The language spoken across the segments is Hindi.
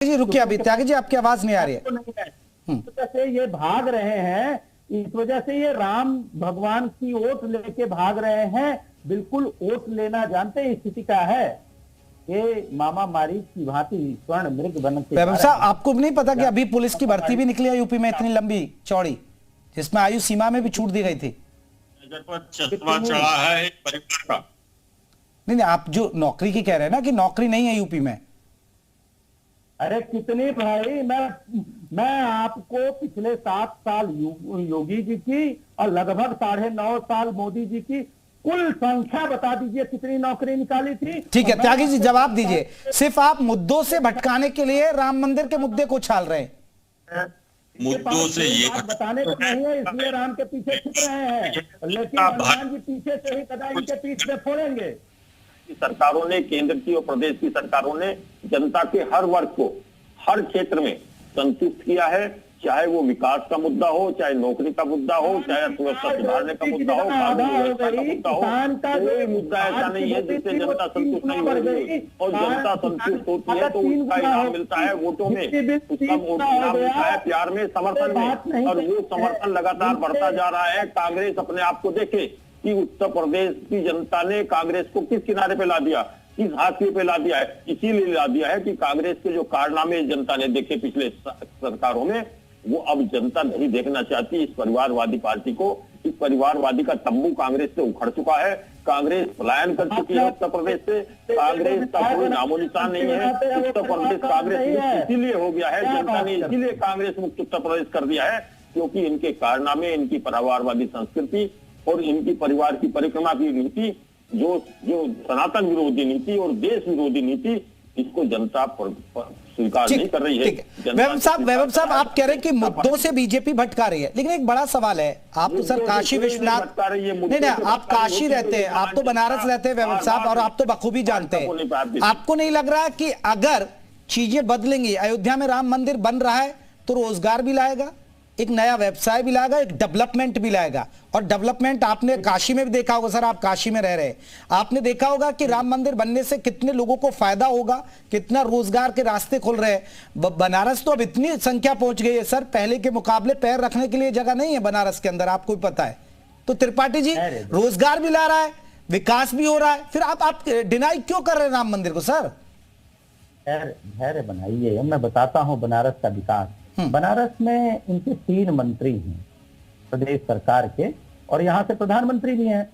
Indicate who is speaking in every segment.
Speaker 1: जी रुकिए, अभी त्यागी जी आपकी आवाज नहीं आ रही है।
Speaker 2: इस वजह से ये भाग रहे हैं, इस वजह से ये राम भगवान की ओट लेके भाग रहे हैं। बिल्कुल ओट लेना जानते हैं स्थिति क्या है। ये मामा मारी की भांति स्वर्ण मृग बन के
Speaker 1: वैभव साहब, आपको नहीं पता कि अभी पुलिस की भर्ती भी निकली है यूपी में इतनी लंबी चौड़ी, जिसमें आयु सीमा में भी छूट दी गई थी।
Speaker 3: चश्मा चढ़ा है परिवार का।
Speaker 1: नहीं, आप जो नौकरी की कह रहे हैं ना कि नौकरी नहीं है यूपी में।
Speaker 2: अरे कितनी भाई, मैं आपको पिछले 7 साल योगी जी की और लगभग 9.5 साल मोदी जी की कुल संख्या बता दीजिए कितनी नौकरी निकाली थी।
Speaker 1: ठीक है त्यागी जी, जवाब दीजिए। सिर्फ आप मुद्दों से भटकाने के लिए राम मंदिर के मुद्दे को उछाल रहे हैं।
Speaker 3: मुद्दों से ये
Speaker 2: बताने को नहीं है, इसलिए राम के पीछे छिप रहे हैं, लेकिन हनुमान जी पीछे से ही कदा इनके पीठ पे फोड़ेंगे।
Speaker 4: सरकारों ने, केंद्र की और प्रदेश की सरकारों ने जनता के हर वर्ग को हर क्षेत्र में संतुष्ट किया है, चाहे वो विकास का मुद्दा हो, चाहे नौकरी का मुद्दा हो, चाहे अर्थव्यवस्था सुधारने का मुद्दा हो, कानून व्यवस्था का मुद्दा हो। कोई मुद्दा ऐसा नहीं है जिससे जनता संतुष्ट नहीं होगी। और जनता संतुष्ट होती है तो उसका इनाम मिलता है वोटों में, उसका इनाम मिलता है प्यार में, समर्थन में, और वो समर्थन लगातार बढ़ता जा रहा है। कांग्रेस अपने आप को देखे कि उत्तर प्रदेश की जनता ने कांग्रेस को किस किनारे पे ला दिया, किस हाशिए पे ला दिया है। इसीलिए ला दिया है कि कांग्रेस के जो कारनामे जनता ने देखे पिछले सरकारों में, वो अब जनता नहीं देखना चाहती। इस परिवारवादी पार्टी को, इस परिवारवादी का तंबू कांग्रेस से उखड़ चुका है। कांग्रेस पलायन कर चुकी है उत्तर प्रदेश से। कांग्रेस का कोई नामो निशान नहीं है। उत्तर प्रदेश कांग्रेस मुक्त इसीलिए हो गया है, जनता ने इसीलिए कांग्रेस मुक्त उत्तर प्रदेश कर दिया है, क्योंकि इनके कारनामे, इनकी परिवारवादी संस्कृति और इनकी परिवार की परिक्रमा की नीति, जो सनातन विरोधी नीति और देश विरोधी नीति, इसको जनता स्वीकार नहीं कर रही है।
Speaker 1: वैभव साहब आप कह रहे हैं कि मुद्दों से बीजेपी भटका रही है, लेकिन एक बड़ा सवाल है, आप तो सर काशी विश्वनाथ नहीं, आप काशी रहते हैं, आप तो बनारस रहते हैं वैभव साहब, और आप तो बखूबी जानते हैं। आपको नहीं लग रहा कि अगर चीजें बदलेंगी, अयोध्या में राम मंदिर बन रहा है तो रोजगार भी लाएगा, एक नया व्यवसाय भी लाएगा, एक डेवलपमेंट भी लाएगा। और डेवलपमेंट आपने काशी में भी देखा होगा, सर आप काशी में रह रहे हैं, आपने देखा होगा कि राम मंदिर बनने से कितने लोगों को फायदा होगा, कितना रोजगार के रास्ते खुल रहे हैं। बनारस तो अब इतनी संख्या पहुंच गई है सर, पहले के मुकाबले पैर रखने के लिए जगह नहीं है बनारस के अंदर, आपको भी पता है। तो त्रिपाठी जी रोजगार भी ला रहा है, विकास भी हो रहा है, फिर आप डिनाई क्यों कर रहे हैं राम मंदिर को? सर
Speaker 2: धैर्य बनाइए, मैं बताता हूँ बनारस का विकास। बनारस में इनके 3 मंत्री हैं प्रदेश सरकार के, और यहाँ से प्रधानमंत्री भी हैं।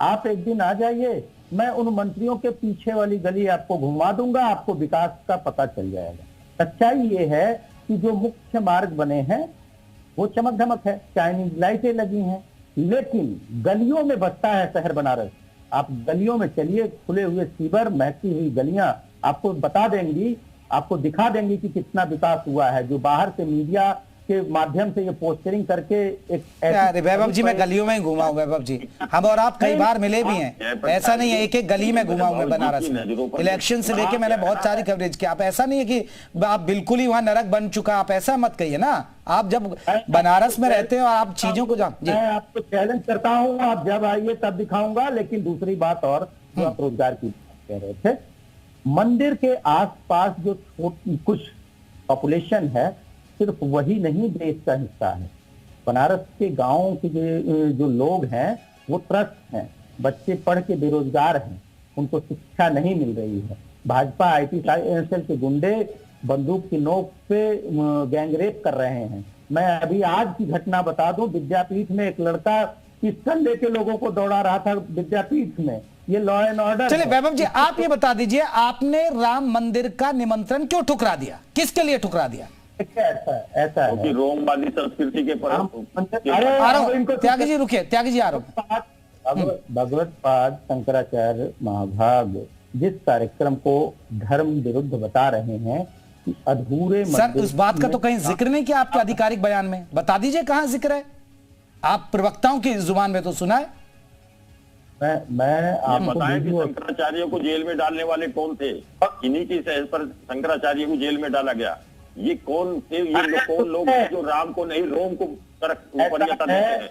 Speaker 2: आप एक दिन आ जाइए, मैं उन मंत्रियों के पीछे वाली गली आपको घुमा दूंगा, आपको विकास का पता चल जाएगा। सच्चाई ये है कि जो मुख्य मार्ग बने हैं वो चमक धमक है, चाइनीज लाइटें लगी हैं, लेकिन गलियों में बसता है शहर बनारस। आप गलियों में चलिए, खुले हुए सीवर, महकती हुई गलियां आपको बता देंगी, आपको दिखा देंगे कि कितना विकास हुआ है। जो बाहर से मीडिया के माध्यम से ये पोस्टरिंग करके एक
Speaker 1: वैभव जी मैं गलियों में ही घुमा हूं वैभव जी, हम और आप कई बार मिले भी हैं, ऐसा नहीं है एक एक गली में घुमा हूं मैं बनारस में, इलेक्शन से लेके मैंने बहुत सारी कवरेज की। आप ऐसा नहीं है कि आप बिल्कुल ही वहां नरक बन चुका, आप ऐसा मत कहिए ना। आप जब बनारस में रहते हैं और आप चीजों को जानते,
Speaker 2: मैं आपको चैलेंज करता हूँ, आप जब आइए तब दिखाऊंगा। लेकिन दूसरी बात और जो आप रोजगार की कह रहे थे, मंदिर के आसपास जो कुछ पॉपुलेशन है, सिर्फ वही नहीं देश का हिस्सा है। बनारस के गांवों के जो लोग हैं वो त्रस्त हैं, बच्चे पढ़ के बेरोजगार हैं, उनको शिक्षा नहीं मिल रही है। भाजपा आईटी सेल के गुंडे बंदूक की नोक पे गैंगरेप कर रहे हैं। मैं अभी आज की घटना बता दूं, विद्यापीठ में एक लड़का पिस्टल लेके लोगों को दौड़ा रहा था विद्यापीठ में। ये लॉ एंड ऑर्डर।
Speaker 1: चलिए वैभव जी आप ये बता दीजिए, आपने राम मंदिर का निमंत्रण क्यों ठुकरा दिया, किसके लिए ठुकरा दिया?
Speaker 2: ऐसा है
Speaker 4: कि रोमवादी संस्कृति के
Speaker 1: त्यागी जी रुकिए, त्यागी जी आ रहा हूं।
Speaker 2: भगवत पाद शंकराचार्य महाभाग जिस कार्यक्रम को धर्म विरुद्ध बता रहे हैं कि अधूरे,
Speaker 1: सर उस बात का तो कहीं जिक्र नहीं किया आपके आधिकारिक बयान में, बता दीजिए कहां जिक्र है। आप प्रवक्ताओं की जुबान में तो सुना है।
Speaker 4: मैं आपको बताएं कि शंकराचार्य को जेल में डालने वाले कौन थे? इन्हीं की सहज पर शंकराचार्य को जेल में डाला गया। ये कौन थे? ये कौन लोग हैं जो राम को नहीं, रोम को वरीयता देते हैं?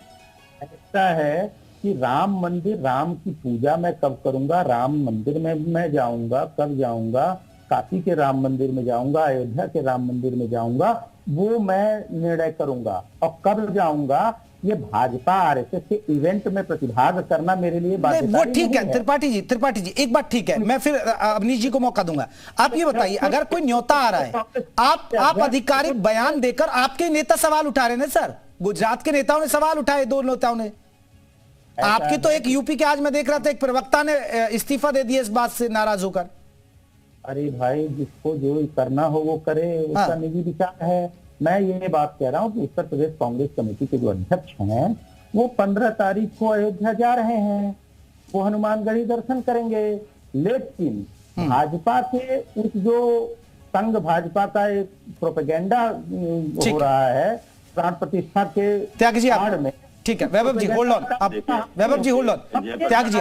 Speaker 2: ऐसा है कि राम मंदिर, राम की पूजा मैं कब करूंगा, राम मंदिर में मैं जाऊंगा, कब जाऊंगा, काशी के राम मंदिर में जाऊंगा, अयोध्या के राम मंदिर में जाऊंगा, वो मैं निर्णय करूंगा। और कब जाऊंगा, ये भाजपा आरएसएस के इवेंट में प्रतिभाग करना मेरे लिए
Speaker 1: वो
Speaker 2: बाध्यकारी
Speaker 1: ठीक
Speaker 2: नहीं
Speaker 1: है। त्रिपाठी जी एक बात ठीक है, मैं फिर अवनीश जी को मौका दूंगा। आप ये बताइए, अगर कोई न्योता आ रहा है, आप आधिकारिक बयान देकर, आपके नेता सवाल उठा रहे हैं सर, गुजरात के नेताओं ने सवाल उठाए, 2 नेताओं ने। आपके तो एक यूपी के, आज मैं देख रहा था, एक प्रवक्ता ने इस्तीफा दे दिया इस बात से नाराज होकर।
Speaker 2: अरे भाई, जिसको जो करना हो वो करे, उसका निजी विचार है। मैं ये बात कह रहा हूँ कि उत्तर प्रदेश कांग्रेस कमेटी के जो अध्यक्ष हैं, वो 15 तारीख को अयोध्या जा रहे हैं, वो हनुमानगढ़ी दर्शन करेंगे। लेकिन भाजपा के उस जो संघ भाजपा का एक प्रोपेगेंडा हो रहा है प्राण प्रतिष्ठा के
Speaker 1: त्यागी जी
Speaker 2: आड़ में।
Speaker 1: ठीक है, Vaibhav ji hold on, Vaibhav ji hold on, Tyagi ji.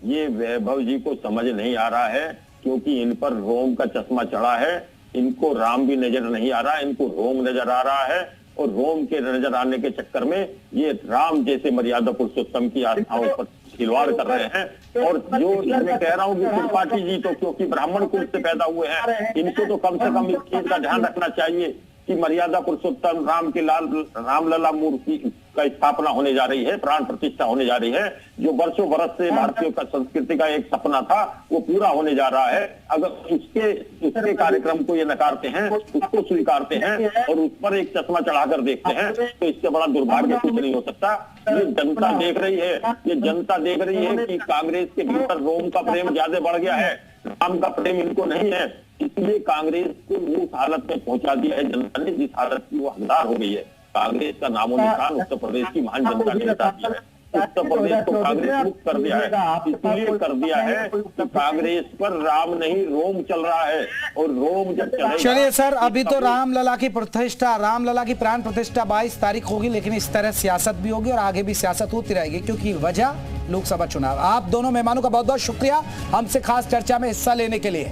Speaker 4: ये वैभव जी को समझ नहीं आ रहा है, क्योंकि इन पर रोम का चश्मा चढ़ा है। इनको राम भी नजर नहीं आ रहा, इनको रोम नजर आ रहा है। और रोम के नजर आने के चक्कर में ये राम जैसे मर्यादा पुरुषोत्तम की आस्थाओं पर खिलवाड़ कर रहे हैं। और जो मैं कह रहा हूँ कि त्रिपाठी जी तो क्योंकि ब्राह्मण कुल से पैदा हुए हैं, इनको तो कम से कम इस चीज का ध्यान रखना चाहिए कि मर्यादा पुरुषोत्तम राम के रामलला मूर्ति का स्थापना होने जा रही है, प्राण प्रतिष्ठा होने जा रही है। जो वर्षों बरस से भारतीयों का संस्कृति का एक सपना था, वो पूरा होने जा रहा है। अगर उसके कार्यक्रम को ये नकारते हैं, उसको स्वीकारते हैं और उस पर एक चश्मा चढ़ाकर देखते हैं, तो इससे बड़ा दुर्भाग्य कुछ नहीं हो सकता। ये जनता देख रही है, ये जनता देख रही है कि कांग्रेस के भीतर रोम का प्रेम ज्यादा बढ़ गया है, राम का प्रेम इनको नहीं है। इसलिए कांग्रेस को उस हालत में पहुंचा दिया है जनता ने, जिस हालत की वो हकदार हो गई है। कांग्रेस का नामो निशान उत्तर प्रदेश की महान जनता ने हटा दिया है। उत्तर प्रदेश को कांग्रेस मुक्त कर दिया है, इसलिए कर दिया है कि कांग्रेस पर राम नहीं रोम चल रहा है। और रोम जब चलेगा,
Speaker 1: चलिए सर, अभी तो रामलला की प्रतिष्ठा, रामलला की प्राण प्रतिष्ठा 22 तारीख होगी, लेकिन इस तरह सियासत भी होगी और आगे भी सियासत होती रहेगी, क्योंकि वजह लोकसभा चुनाव। आप दोनों मेहमानों का बहुत बहुत शुक्रिया हमसे खास चर्चा में हिस्सा लेने के लिए।